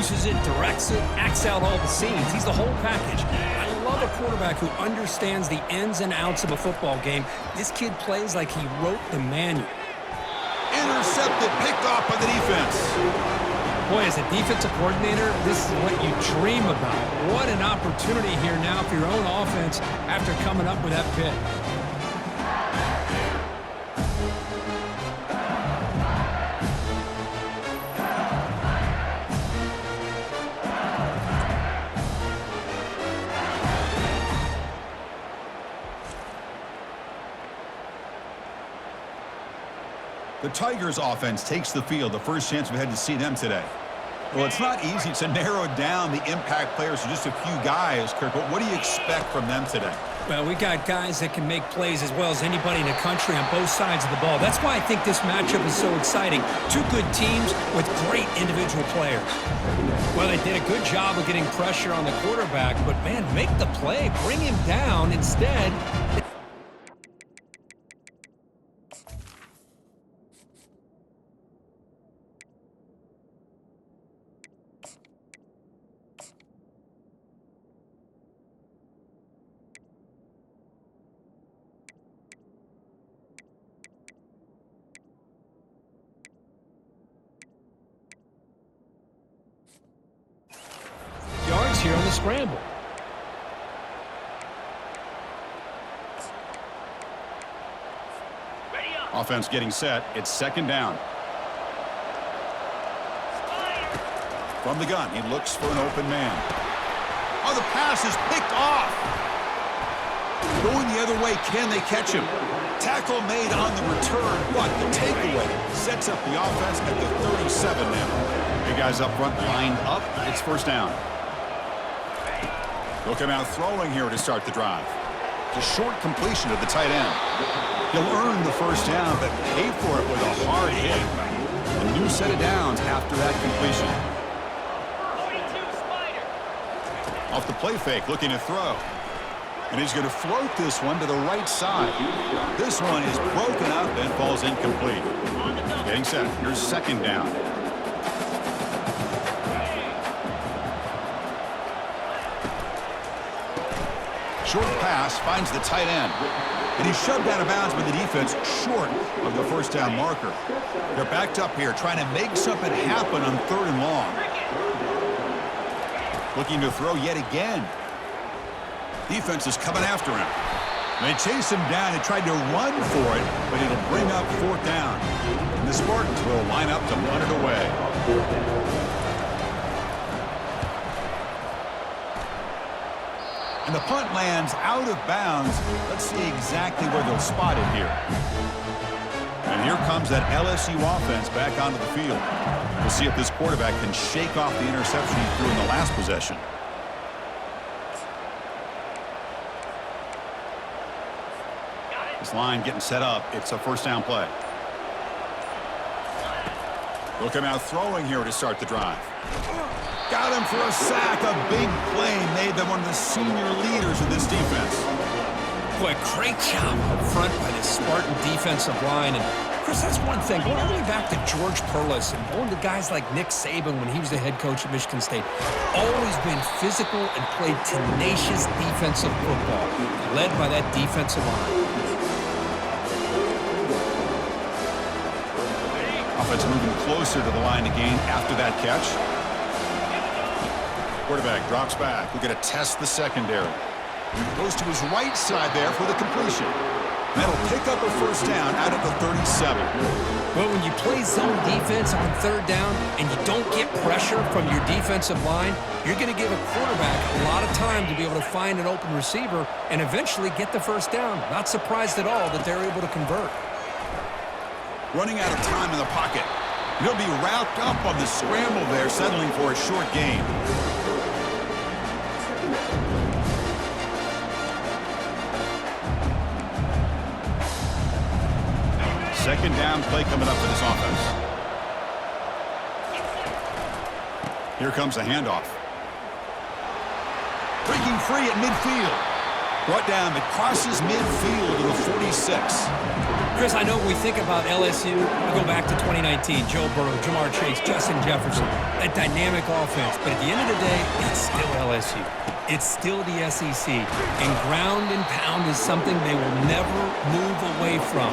produces it, directs it, acts out all the scenes. He's the whole package. I love a quarterback who understands the ins and outs of a football game. This kid plays like he wrote the manual. Intercepted, picked off by the defense. Boy, as a defensive coordinator, this is what you dream about. What an opportunity here now for your own offense after coming up with that pick. The Tigers offense takes the field. The first chance we had to see them today. Well, it's not easy to narrow down the impact players to just a few guys, Kirk, but what do you expect from them today? Well, we got guys that can make plays as well as anybody in the country on both sides of the ball. That's why I think this matchup is so exciting. Two good teams with great individual players. Well, they did a good job of getting pressure on the quarterback, but, man, make the play. Bring him down instead. Yards here on the scramble. Offense getting set. It's second down. From the gun, he looks for an open man. Oh, the pass is picked off. Going the other way, can they catch him? Tackle made on the return, but the takeaway sets up the offense at the 37 now. Big guys up front lined up. It's first down. They'll come out throwing here to start the drive. The short completion of the tight end. He'll earn the first down, but pay for it with a hard hit. A new set of downs after that completion. Off the play fake, looking to throw. And he's going to float this one to the right side. This one is broken up and falls incomplete. Getting set. Here's second down. Short pass finds the tight end. And he's shoved out of bounds by the defense short of the first down marker. They're backed up here trying to make something happen on third and long. Looking to throw yet again. Defense is coming after him. They chase him down and tried to run for it, but it'll bring up fourth down. And the Spartans will line up to punt it away. And the punt lands out of bounds. Let's see exactly where they'll spot it here. And here comes that LSU offense back onto the field. We'll see if this quarterback can shake off the interception he threw in the last possession. This line getting set up. It's a first down play. They'll come out throwing here to start the drive. Got him for a sack. A big play made them one of the senior leaders of this defense. Boy, great job up front by the Spartan defensive line. And, Chris, that's one thing. Going all the way back to George Perlis and going to guys like Nick Saban when he was the head coach at Michigan State. Always been physical and played tenacious defensive football, led by that defensive line. Offense moving closer to the line to gain after that catch. Quarterback drops back. We're going to test the secondary. Goes to his right side there for the completion. That'll pick up a first down out of the 37. Well, when you play zone defense on third down and you don't get pressure from your defensive line, you're going to give a quarterback a lot of time to be able to find an open receiver and eventually get the first down. Not surprised at all that they're able to convert. Running out of time in the pocket. He'll be wrapped up on the scramble there, settling for a short gain. Second down play coming up for this offense. Here comes a handoff. Breaking free at midfield. Brought down, but crosses midfield to the 46. Chris, I know when we think about LSU, we go back to 2019, Joe Burrow, Jamar Chase, Justin Jefferson, that dynamic offense. But at the end of the day, it's still LSU. It's still the SEC. And ground and pound is something they will never move away from.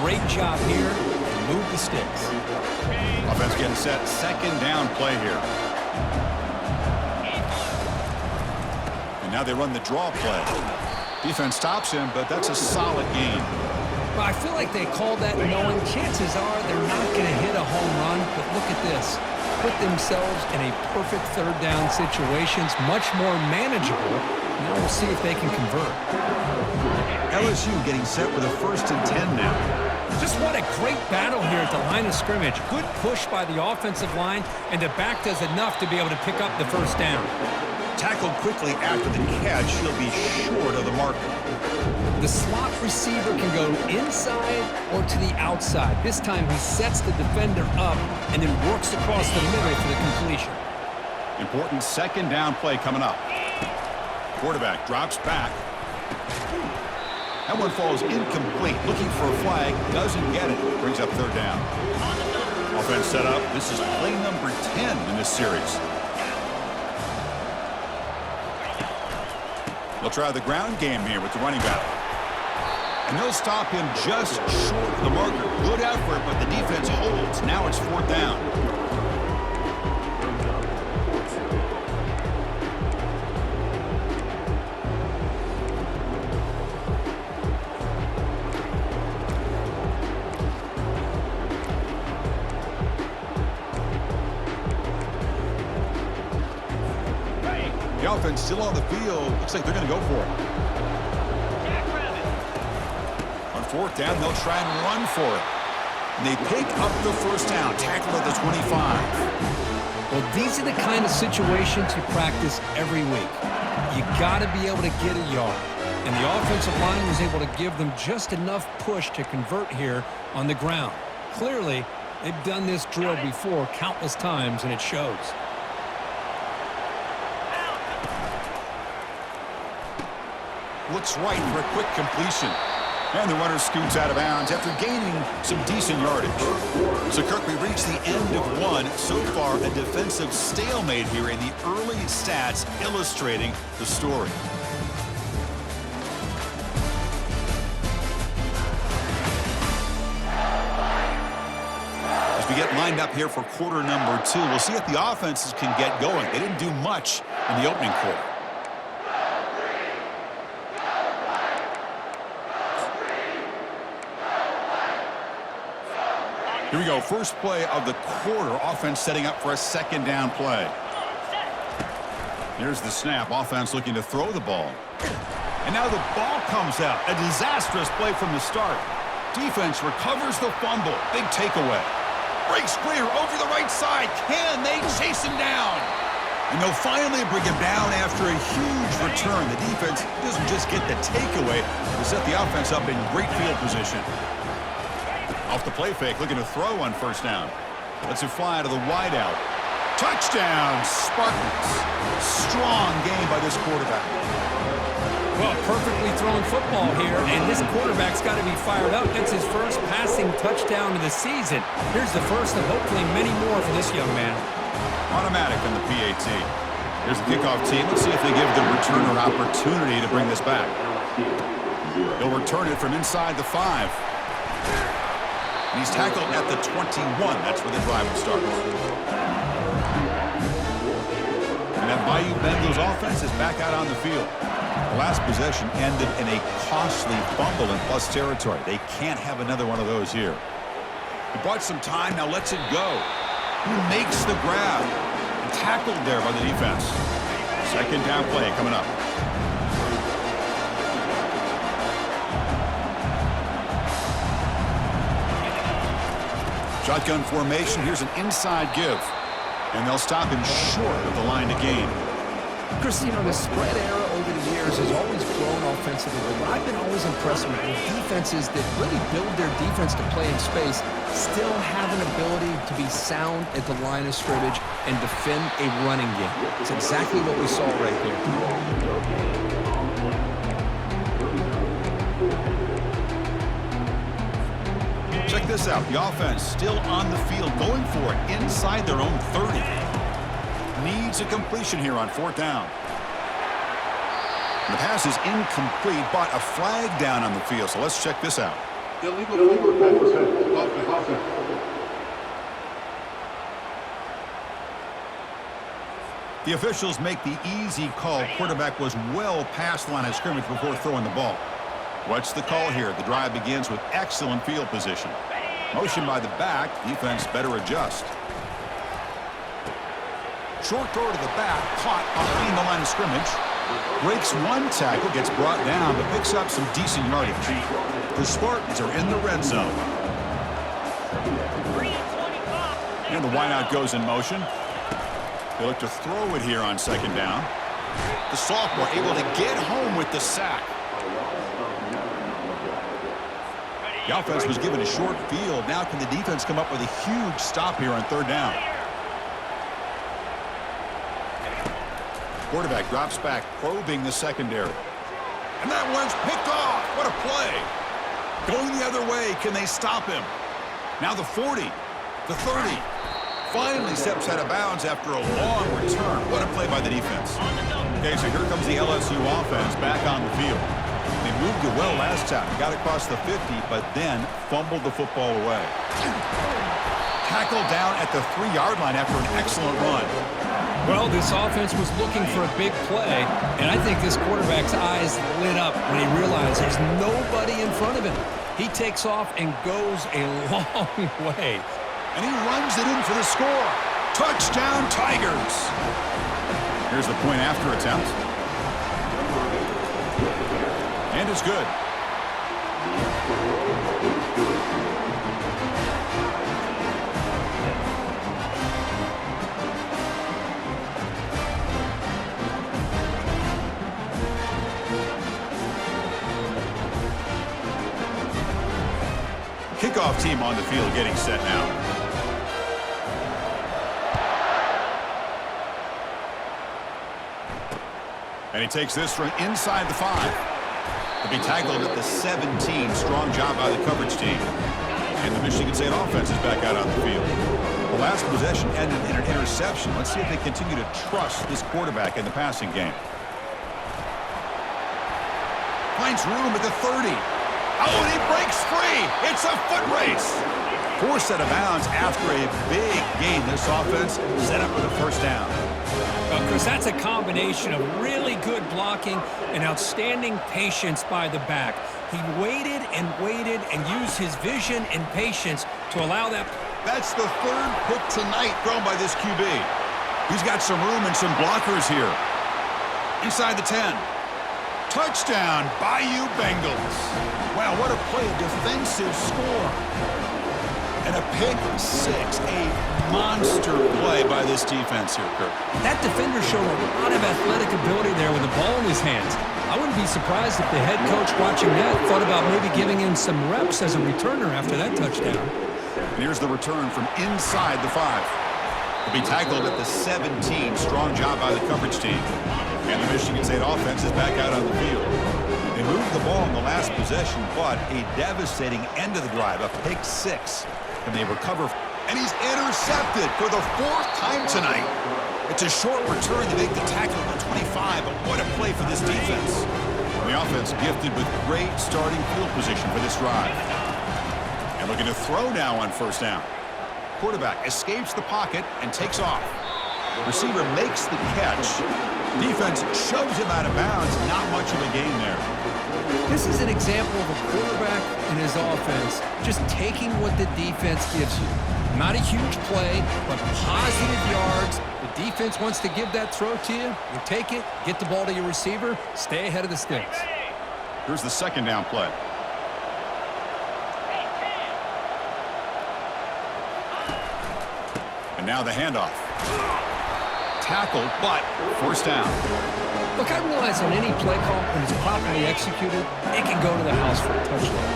Great job here to move the sticks. Offense getting set. Second down play here. And now they run the draw play. Defense stops him, but that's a solid gain. Well, I feel like they called that knowing chances are they're not going to hit a home run, but look at this. Put themselves in a perfect third down situations, much more manageable. Now we'll see if they can convert. LSU getting set with a 1st and 10 now. Just what a great battle here at the line of scrimmage. Good push by the offensive line, and the back does enough to be able to pick up the first down. Tackled quickly after the catch. He'll be short of the mark. The slot receiver can go inside or to the outside. This time he sets the defender up and then works across the middle for the completion. Important second down play coming up. Quarterback drops back. That one falls incomplete. Looking for a flag. Doesn't get it. Brings up third down. Offense set up. This is play number 10 in this series. They'll try the ground game here with the running back. And they'll stop him just short of the marker. Good effort, but the defense holds. Now it's 4th down. The offense still on the field. Looks like they're going to go for it. On 4th down, they'll try and run for it. And they pick up the first down. Tackle at the 25. Well, these are the kind of situations you practice every week. You got to be able to get a yard. And the offensive line was able to give them just enough push to convert here on the ground. Clearly, they've done this drill before countless times, and it shows. Looks right for a quick completion. And the runner scoots out of bounds after gaining some decent yardage. So, Kirk, we reached the end of one. So far, a defensive stalemate here in the early stats illustrating the story. As we get lined up here for quarter number 2, we'll see if the offenses can get going. They didn't do much in the opening quarter. Here we go. First play of the quarter. Offense setting up for a second down play. Here's the snap. Offense looking to throw the ball. And now the ball comes out. A disastrous play from the start. Defense recovers the fumble. Big takeaway. Breaks clear over the right side. Can they chase him down? And they'll finally bring him down after a huge return. The defense doesn't just get the takeaway. They set the offense up in great field position. Off the play fake, looking to throw on first down. Lets it fly to the wideout. Touchdown, Spartans. Strong game by this quarterback. Well, perfectly thrown football here, and this quarterback's got to be fired up. It's his first passing touchdown of the season. Here's the first of hopefully many more for this young man. Automatic on the PAT. Here's the kickoff team. Let's see if they give the returner opportunity to bring this back. They'll return it from inside the 5. And he's tackled at the 21. That's where the drive will start. And that Bayou Bengals offense is back out on the field. The last possession ended in a costly fumble in plus territory. They can't have another one of those here. He bought some time, now lets it go. He makes the grab. And tackled there by the defense. Second down play coming up. Shotgun formation. Here's an inside give. And they'll stop him short of the line to gain. Chris, you know, the spread era over the years has always grown offensively, but I've been always impressed with defenses that really build their defense to play in space, still have an ability to be sound at the line of scrimmage and defend a running game. It's exactly what we saw right there. Check this out. The offense still on the field, going for it inside their own 30. Needs a completion here on 4th down. The pass is incomplete, but a flag down on the field. So let's check this out. The officials make the easy call. Quarterback was well past the line of scrimmage before throwing the ball. What's the call here? The drive begins with excellent field position. Motion by the back. Defense better adjust. Short throw to the back. Caught behind the line of scrimmage. Breaks one tackle. Gets brought down, but picks up some decent yardage. The Spartans are in the red zone. And the wideout goes in motion. They look to throw it here on 2nd down. The sophomore able to get home with the sack. The offense was given a short field. Now can the defense come up with a huge stop here on 3rd down? Quarterback drops back, probing the secondary. And that one's picked off. What a play. Going the other way. Can they stop him? Now the 40, the 30. Finally steps out of bounds after a long return. What a play by the defense. Okay, so here comes the LSU offense back on the field. They moved it well last time. Got across the 50, but then fumbled the football away. Tackled down at the 3-yard line after an excellent run. Well, this offense was looking for a big play, and I think this quarterback's eyes lit up when he realized there's nobody in front of him. He takes off and goes a long way. And he runs it in for the score. Touchdown, Tigers. Here's the point after attempt. And it's good. Kickoff team on the field getting set now. And he takes this from inside the 5. To be tackled at the 17. Strong job by the coverage team. And the Michigan State offense is back out on the field. The last possession ended in an interception. Let's see if they continue to trust this quarterback in the passing game. Finds room at the 30. Oh, and he breaks free. It's a foot race. Forced out of bounds after a big gain. This offense set up with a 1st down. Well, Chris, that's a combination of really good blocking and outstanding patience by the back. He waited and used his vision and patience to allow that. That's the 3rd pick tonight thrown by this QB. He's got some room and some blockers here. Inside the 10. Touchdown, Bayou Bengals. Wow, what a play, a defensive score. And a pick 6, a monster play by this defense here, Kirk. That defender showed a lot of athletic ability there with the ball in his hands. I wouldn't be surprised if the head coach watching that thought about maybe giving him some reps as a returner after that touchdown. And here's the return from inside the 5. To be tackled at the 17. Strong job by the coverage team. And the Michigan State offense is back out on the field. They moved the ball in the last possession, but a devastating end of the drive, a pick 6. And they recover, and he's intercepted for the 4th time tonight. It's a short return to make the tackle at the 25, but what a play for this defense. And the offense gifted with great starting field position for this drive. And looking to throw now on 1st down. Quarterback escapes the pocket and takes off. Receiver makes the catch. Defense shoves him out of bounds. Not much of a gain there. This is an example of a quarterback and his offense just taking what the defense gives you. Not a huge play, but positive yards. The defense wants to give that throw to you. You take it, get the ball to your receiver, stay ahead of the sticks. Here's the 2nd down play. And now the handoff. Tackled, but 1st down. Look, I realize on any play call, when it's properly executed, it can go to the house for a touchdown.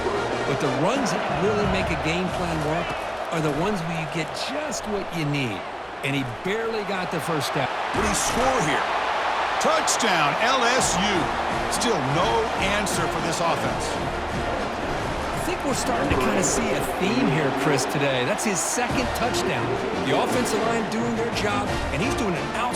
But the runs that really make a game plan work are the ones where you get just what you need. And he barely got the 1st down. What do he score here? Touchdown, LSU. Still no answer for this offense. I think we're starting to kind of see a theme here, Chris, today. That's his second touchdown. The offensive line doing their job, and he's doing an outstanding